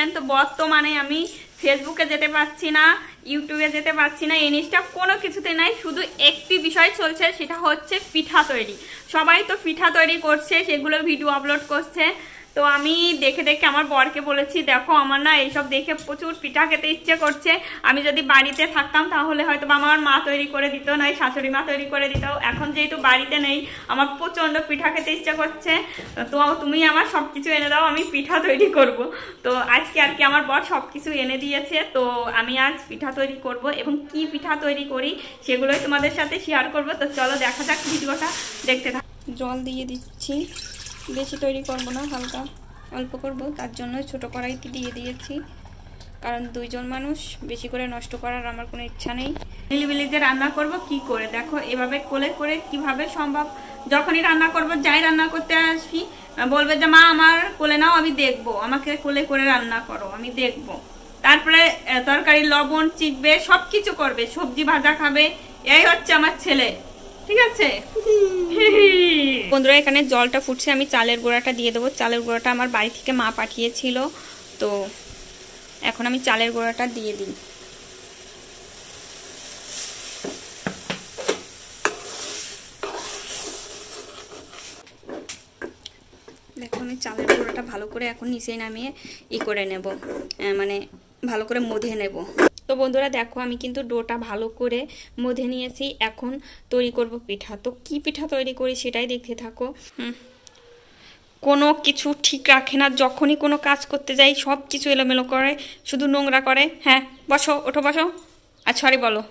দেখবেন। তো বর্তমানে আমি ফেসবুকে যেতে পারছি না, ইউটিউবে যেতে পারছি না, জিনিসটা কোনো কিছুতে নাই। শুধু একটি বিষয় চলছে, সেটা হচ্ছে পিঠা তৈরি। সবাই তো পিঠা তৈরি করছে, সেগুলো ভিডিও আপলোড করছে। তো আমি দেখে দেখে আমার বরকে বলেছি, দেখো আমার না এইসব দেখে প্রচুর পিঠা খেতে ইচ্ছে করছে। আমি যদি বাড়িতে থাকতাম তাহলে হয়তো আমার মা তৈরি করে দিত, নয় শাশুড়ি মা তৈরি করে দিত। এখন যেহেতু বাড়িতে নেই, আমার প্রচণ্ড পিঠা খেতে ইচ্ছে করছে। তো তুমি আমার সব কিছু এনে দাও, আমি পিঠা তৈরি করব। তো আজকে আর কি আমার বর সব কিছু এনে দিয়েছে। তো আমি আজ পিঠা তৈরি করব, এবং কি পিঠা তৈরি করি সেগুলোই তোমাদের সাথে শেয়ার করব। তো চলো দেখা যাক, ভিডিওটা দেখতে থাক। জল দিয়ে দিচ্ছি, বেশি তৈরি করব না, হালকা অল্প করব, তার জন্য ছোট কড়াইতে দিয়ে দিয়েছি। কারণ দুইজন মানুষ, বেশি করে নষ্ট করার আমার কোনো ইচ্ছা নেই। মিলিমিলিতে রান্না করব কি করে, দেখো এভাবে কোলে করে কিভাবে সম্ভব। যখনই রান্না করব, যাই রান্না করতে আসি বলবে যে মা আমার কোলে নাও, আমি দেখব, আমাকে কোলে করে রান্না করো, আমি দেখব। তারপরে তরকারি লবণ চিকবে, সব কিছু করবে, সবজি ভাজা খাবে। এই হচ্ছে আমার ছেলে, ঠিক আছে বন্ধুরা। এখানে জলটা ফুটছে, আমি চালের গুঁড়াটা দিয়ে দেবো। চালের গুঁড়াটা আমার বাড়ি থেকে মা পাঠিয়েছিল, তো এখন আমি চালের গুঁড়াটা দিয়ে দিই। দেখো আমি চালের গুঁড়াটা ভালো করে এখন নিচে নামিয়ে করে নেব, মানে ভালো করে মধে নেব। তো বন্ধুরা দেখো আমি কিন্তু ডোটা ভালো করে মধে নিয়েছি। এখন তৈরি করব পিঠা। তো কি পিঠা তৈরি করি সেটাই দেখতে থাকো। কোনো কিছু ঠিক রাখে না, যখনই কোনো কাজ করতে যাই সব কিছু এলোমেলো করে, শুধু নোংরা করে। হ্যাঁ বসো, ওঠো বসো, আর সরি বলো।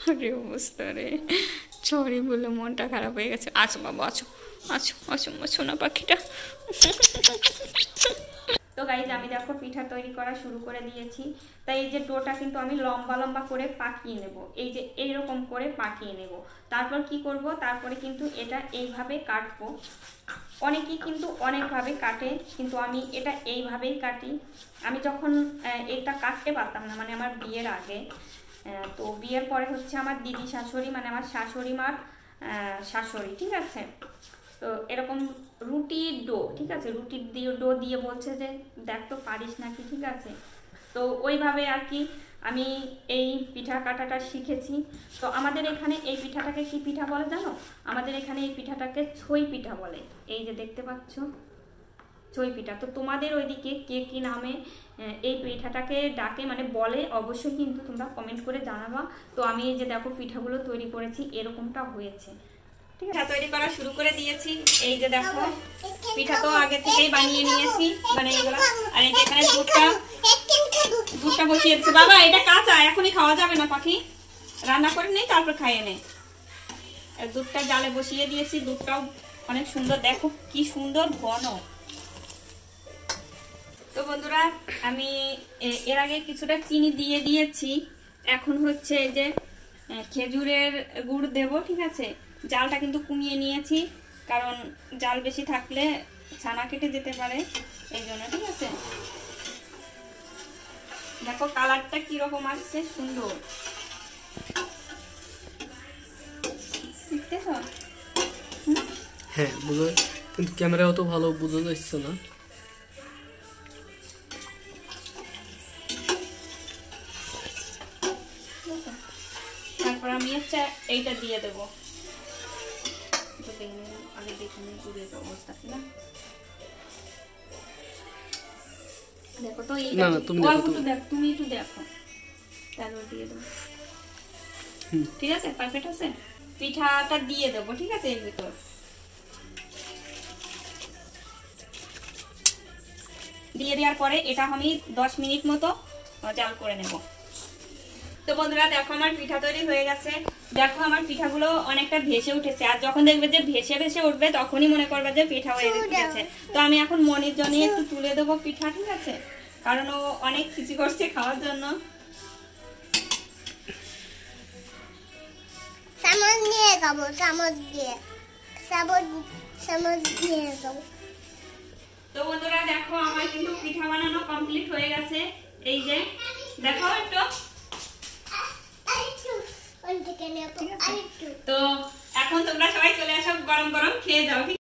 আরে অবস্থা রে, সরি বলে মনটা খারাপ হয়ে গেছে। আছো বাবা, আছো আছো আছো সোনা পাখিটা। তো গাইজ আমি দেখো পিঠা তৈরি করা শুরু করে দিয়েছি। তাই এই যে ডোটা কিন্তু আমি লম্বা লম্বা করে পাকিয়ে নেব, এই যে এইরকম করে পাকিয়ে নেব। তারপর কি করব, তারপরে কিন্তু এটা এইভাবে কাটবো। অনেকেই কিন্তু অনেকভাবে কাটে, কিন্তু আমি এটা এইভাবেই কাটি। আমি যখন এটা কাটতে পারতাম না, মানে আমার বিয়ের আগে, তো বিয়ের পরে হচ্ছে আমার দিদি শাশুড়ি, মানে আমার শাশুড়ি মার শাশুড়ি, ঠিক আছে। তো এরকম রুটির ডো, ঠিক আছে, রুটির ডো দিয়ে বলছে যে দেখ তো পারিস নাকি, ঠিক আছে। তো ওইভাবে আর কি আমি এই পিঠা কাটাটা শিখেছি। তো আমাদের এখানে এই পিঠাটাকে কি পিঠা বলে জানো? আমাদের এখানে এই পিঠাটাকে ছই পিঠা বলে। এই যে দেখতে পাচ্ছ ছই পিঠা। তো তোমাদের ওইদিকে কে কি নামে এই পিঠাটাকে ডাকে, মানে বলে, অবশ্যই কিন্তু তোমরা কমেন্ট করে জানাবা। তো আমি এই যে দেখো পিঠাগুলো তৈরি করেছি, এরকমটা হয়েছে, ঠিক আছে। তৈরি করা শুরু করে দিয়েছি। এই যে দেখো পিঠা তো আগে থেকেই বানিয়ে নিয়েছি, মানে এগুলো। আর এই যে এখানে দুধটা বসিয়ে দিচ্ছি। বাবা এটা কাঁচা, এখনই খাওয়া যাবে না পাখি, রান্না করে নেই তারপর খাইয়ে নে। দুধটা জালে বসিয়ে দিয়েছি, দুধটাও অনেক সুন্দর, দেখো কি সুন্দর ঘন। তো বন্ধুরা আমি এর আগে কিছুটা চিনি দিয়ে দিয়েছি। এখন হচ্ছে এই যে খেজুরের গুড় দেব, ঠিক আছে। জালটা কিন্তু কমিয়ে নিয়েছি, কারণ জাল বেশি থাকলে ছানা কেটে যেতে পারে, এই জন্য, ঠিক আছে। দেখো কালারটা কিরকম আসছে, সুন্দর, দেখতেছো? হ্যাঁ বুঝো, কিন্তু ক্যামেরাও তো ভালো বোঝা যাচ্ছে না। তারপর আমি হচ্ছে এইটা দিয়ে দেবো। আগে দেখে নিই গুড়ের অবস্থাটা না। দেখো তো এইটা তুমি একটু দেখো, তারপর দিয়ে দেবো, ঠিক আছে, পারফেক্ট আছে। পিঠাটা দিয়ে দেবো, ঠিক আছে, এর ভিতর দিয়ে দেওয়ার পরে এটা আমি 10 মিনিট মতো জাল করে নেব। তো বন্ধুরা দেখো আমার পিঠা তৈরি হয়ে গেছে। দেখো আমার পিঠাগুলো অনেকটা ভেসে উঠেছে, আর যখন দেখবে যে ভেসে ভেসে উঠবে তখনই মনে করবে যে পিঠা হয়ে গেছে। তো আমি এখন মনির জন্য একটু তুলে দেবো পিঠা, ঠিক আছে, কারণ ও অনেক খিচি করছে খাওয়ার জন্য। তো বন্ধুরা দেখো আমার কিন্তু পিঠা বানানো কমপ্লিট হয়ে গেছে। এই যে দেখো একটু, তো এখন তোমরা সবাই চলে আসো, গরম গরম খেয়ে যাও।